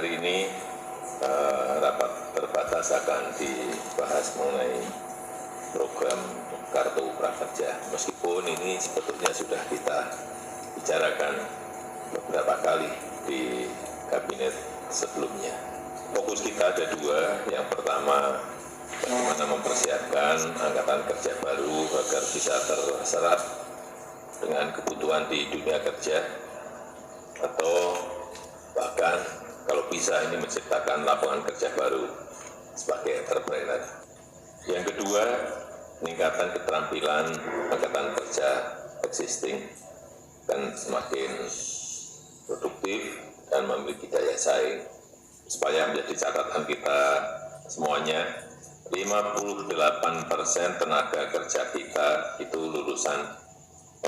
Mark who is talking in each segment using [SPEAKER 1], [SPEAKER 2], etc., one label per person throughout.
[SPEAKER 1] hari ini rapat terbatas akan dibahas mengenai program Kartu Prakerja. Meskipun ini sebetulnya sudah kita bicarakan beberapa kali di kabinet sebelumnya. Fokus kita ada dua. Yang pertama, bagaimana mempersiapkan angkatan kerja baru agar bisa terserap dengan kebutuhan di dunia kerja, atau bahkan kalau bisa ini menciptakan lapangan kerja baru sebagai entrepreneur. Yang kedua, peningkatan keterampilan angkatan kerja existing dan semakin produktif dan memiliki daya saing, supaya menjadi catatan kita semuanya, 58% tenaga kerja kita itu lulusan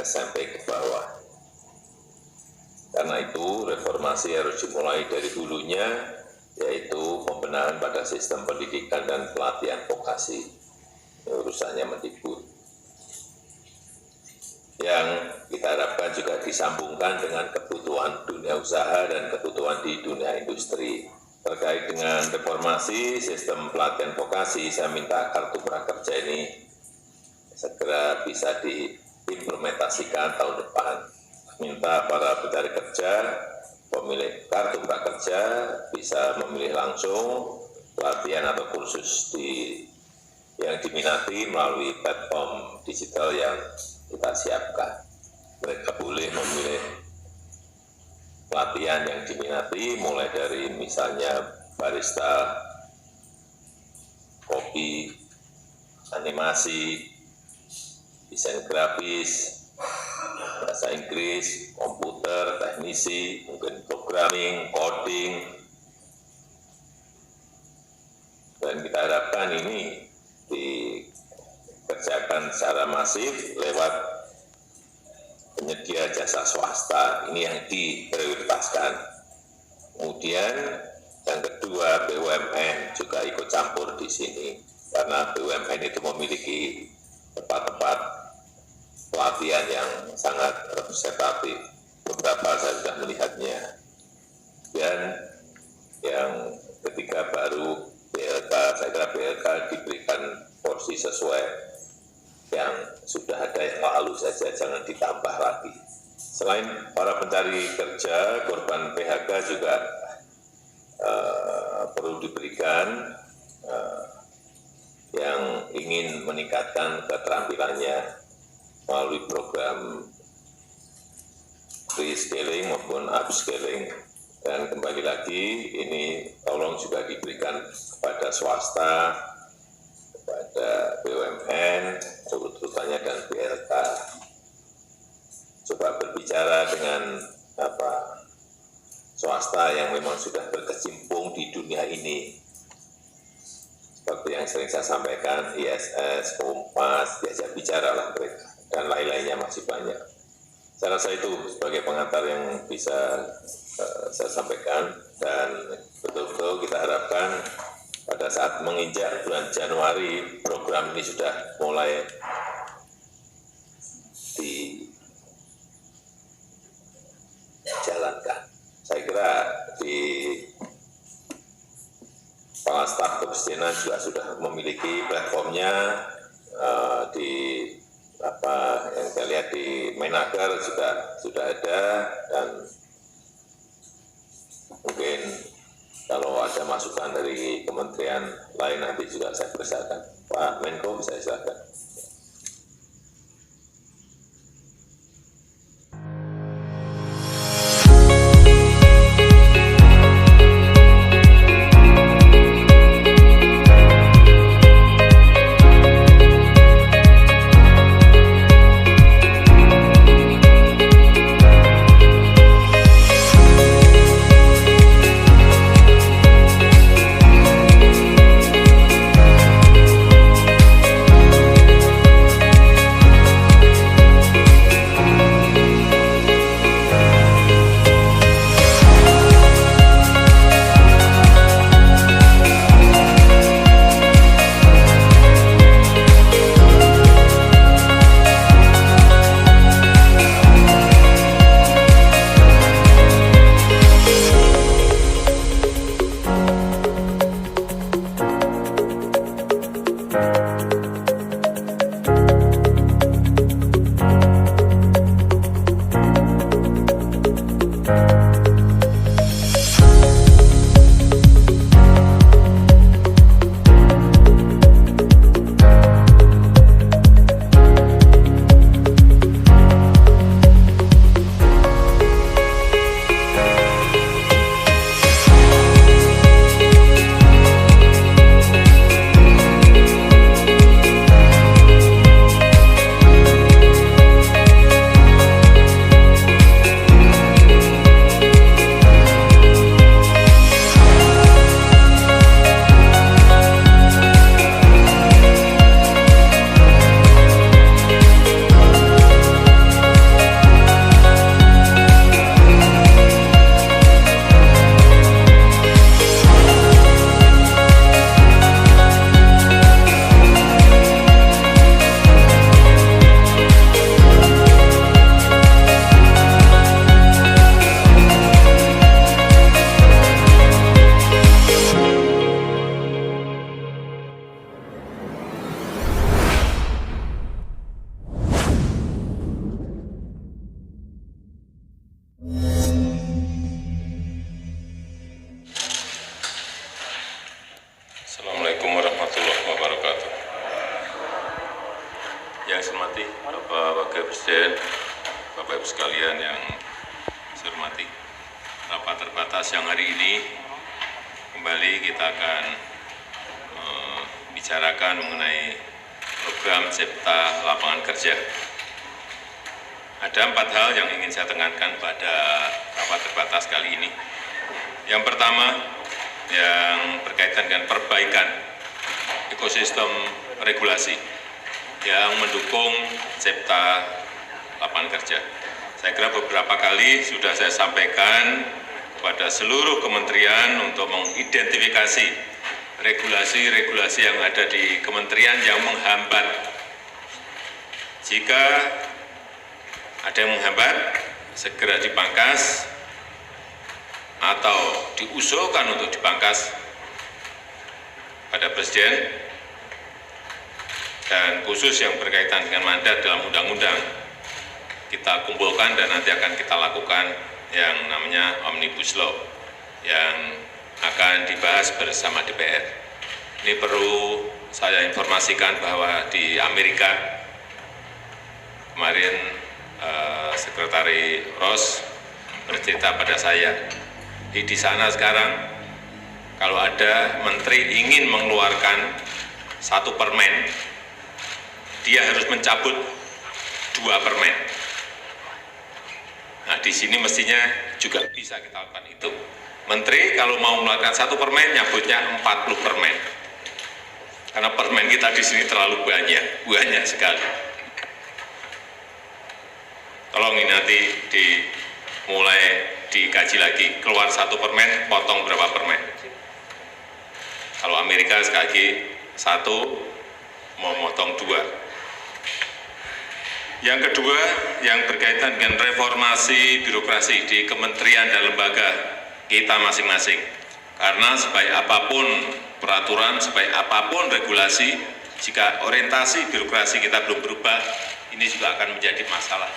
[SPEAKER 1] SMP ke bawah. Karena itu reformasi harus dimulai dari hulunya, yaitu pembenahan pada sistem pendidikan dan pelatihan vokasi. Ini urusannya mendikbud. Yang kita harapkan juga disambungkan dengan kebutuhan dunia usaha dan kebutuhan di dunia industri. Terkait dengan reformasi sistem pelatihan vokasi, saya minta Kartu Prakerja ini segera bisa diimplementasikan tahun depan. Minta para pencari kerja, pemilik Kartu Prakerja bisa memilih langsung pelatihan atau kursus yang diminati melalui platform digital yang kita siapkan. Mereka boleh memilih pelatihan yang diminati, mulai dari misalnya barista, kopi, animasi, desain grafis, bahasa Inggris, komputer, teknisi, mungkin programming, coding. Dan kita harapkan ini dikerjakan secara masif lewat penyedia jasa swasta. Ini yang diprioritaskan. Kemudian yang kedua, BUMN juga ikut campur di sini, karena BUMN itu memiliki tempat-tempat pelatihan yang sangat representatif. Beberapa saya sudah melihatnya. Dan yang ketiga baru BLK, saya kira BLK diberikan porsi sesuai yang sudah ada yang lalu saja, jangan ditambah lagi. Selain para pencari kerja, korban PHK juga perlu diberikan yang ingin meningkatkan keterampilannya melalui program reskilling maupun upskilling. Dan kembali lagi, ini tolong juga diberikan kepada swasta, kepada BUMN, urut-urutannya, dan BLK. Coba berbicara dengan swasta yang memang sudah berkecimpung di dunia ini. Seperti yang sering saya sampaikan, ISS, Kompas, diajak bicaralah mereka, dan lain-lainnya masih banyak. Saya rasa itu sebagai pengantar yang bisa saya sampaikan, dan betul-betul kita harapkan pada saat menginjak bulan Januari, program ini sudah mulai dijalankan. Saya kira di Kepala Staf Kepresidenan juga sudah memiliki platformnya, yang saya lihat di Menaker juga sudah ada, dan mungkin kalau ada masukan dari kementerian lain nanti juga saya persilakan. Pak Menko bisa silakan.
[SPEAKER 2] Assalamualaikum warahmatullahi wabarakatuh. Yang saya hormati Bapak Wakil Presiden, Bapak Ibu sekalian yang saya hormati, rapat terbatas yang hari ini kembali kita akan membicarakan mengenai program Cipta Lapangan Kerja. Ada 4 hal yang ingin saya tekankan pada rapat terbatas kali ini. Yang pertama, yang berkaitan dengan perbaikan ekosistem regulasi yang mendukung Cipta Lapangan Kerja. Saya kira beberapa kali sudah saya sampaikan kepada seluruh kementerian untuk mengidentifikasi regulasi-regulasi yang ada di kementerian yang menghambat. Jika ada yang menghambat, segera dipangkas atau diusulkan untuk dipangkas pada Presiden, dan khusus yang berkaitan dengan mandat dalam undang-undang kita kumpulkan dan nanti akan kita lakukan yang namanya Omnibus Law yang akan dibahas bersama DPR. Ini perlu saya informasikan bahwa di Amerika kemarin Sekretari Ross bercerita pada saya, di sana sekarang kalau ada menteri ingin mengeluarkan satu permen, dia harus mencabut 2 permen. Nah, di sini mestinya juga bisa kita lakukan itu. Menteri kalau mau mengeluarkan 1 permen, nyabutnya 40 permen. Karena permen kita di sini terlalu banyak sekali. Tolong ini nanti mulai dikaji lagi, keluar 1 permen, potong berapa permen. Kalau Amerika sekali lagi 1, mau motong 2. Yang kedua, yang berkaitan dengan reformasi birokrasi di kementerian dan lembaga kita masing-masing. Karena sebaik apapun peraturan, sebaik apapun regulasi, jika orientasi birokrasi kita belum berubah, ini juga akan menjadi masalah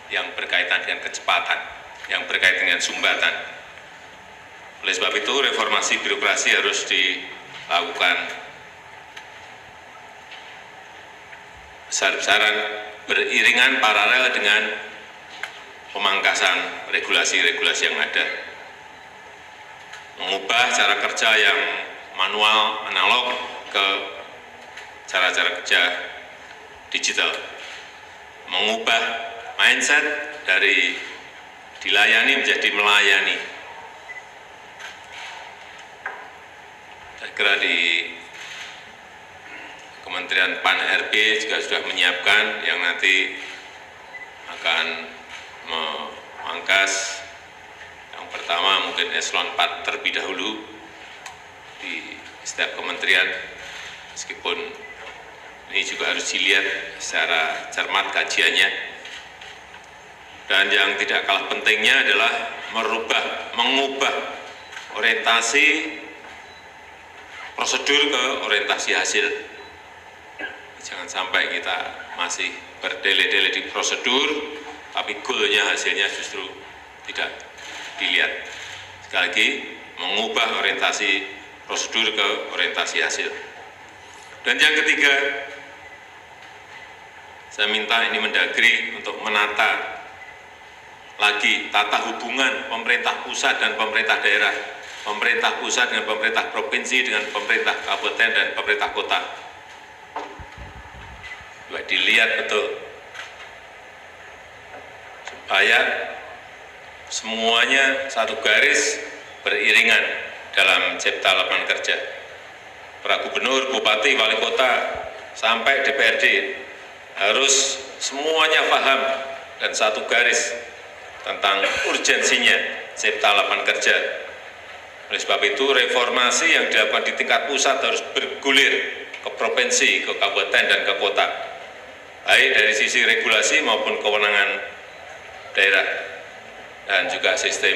[SPEAKER 2] yang berkaitan dengan kecepatan, yang berkaitan dengan sumbatan. Oleh sebab itu, reformasi birokrasi harus dilakukan besar-besaran beriringan paralel dengan pemangkasan regulasi-regulasi yang ada. Mengubah cara kerja yang manual, analog ke cara-cara kerja digital. Mengubah mindset dari dilayani menjadi melayani. Saya kira di Kementerian PAN-RB juga sudah menyiapkan yang nanti akan memangkas yang pertama mungkin eselon 4 terlebih dahulu di setiap kementerian, meskipun ini juga harus dilihat secara cermat kajiannya. Dan yang tidak kalah pentingnya adalah mengubah orientasi prosedur ke orientasi hasil. Jangan sampai kita masih berdele-dele di prosedur, tapi goalnya hasilnya justru tidak dilihat. Sekali lagi, mengubah orientasi prosedur ke orientasi hasil. Dan yang ketiga, saya minta ini Mendagri untuk menata lagi tata hubungan pemerintah pusat dan pemerintah daerah, pemerintah pusat dengan pemerintah provinsi, dengan pemerintah kabupaten dan pemerintah kota. Coba dilihat betul, supaya semuanya satu garis beriringan dalam cipta lapangan kerja. Para gubernur, bupati, wali kota, sampai DPRD harus semuanya paham dan satu garis tentang urgensinya cipta lapangan kerja. Oleh sebab itu, reformasi yang dilakukan di tingkat pusat harus bergulir ke provinsi, ke kabupaten, dan ke kota, baik dari sisi regulasi maupun kewenangan daerah, dan juga sistem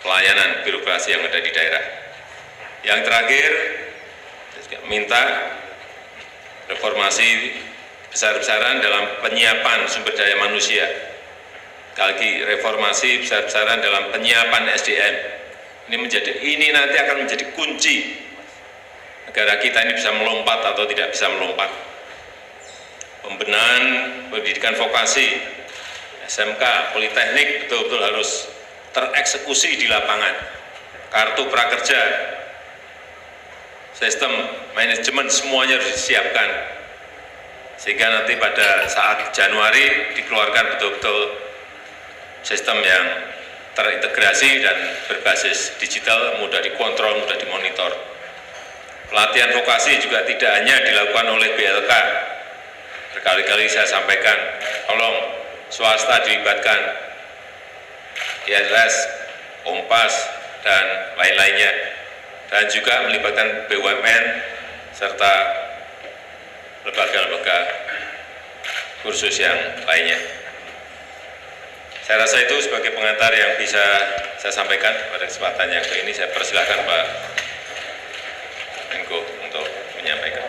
[SPEAKER 2] pelayanan birokrasi yang ada di daerah. Yang terakhir, saya minta reformasi besar-besaran dalam penyiapan sumber daya manusia. Sekali lagi, reformasi besar-besaran dalam penyiapan SDM. Ini nanti akan menjadi kunci negara kita ini bisa melompat atau tidak bisa melompat. Pembenahan pendidikan vokasi, SMK, Politeknik betul-betul harus tereksekusi di lapangan. Kartu prakerja, sistem manajemen semuanya harus disiapkan. Sehingga nanti pada saat Januari dikeluarkan betul-betul sistem yang terintegrasi dan berbasis digital, mudah dikontrol, mudah dimonitor. Pelatihan vokasi juga tidak hanya dilakukan oleh BLK. Berkali-kali saya sampaikan, tolong swasta dilibatkan, ISS, Kompas, dan lain-lainnya. Dan juga melibatkan BUMN serta lembaga-lembaga kursus yang lainnya. Saya rasa itu sebagai pengantar yang bisa saya sampaikan pada kesempatan yang ini. Saya persilahkan Pak Menko untuk menyampaikan.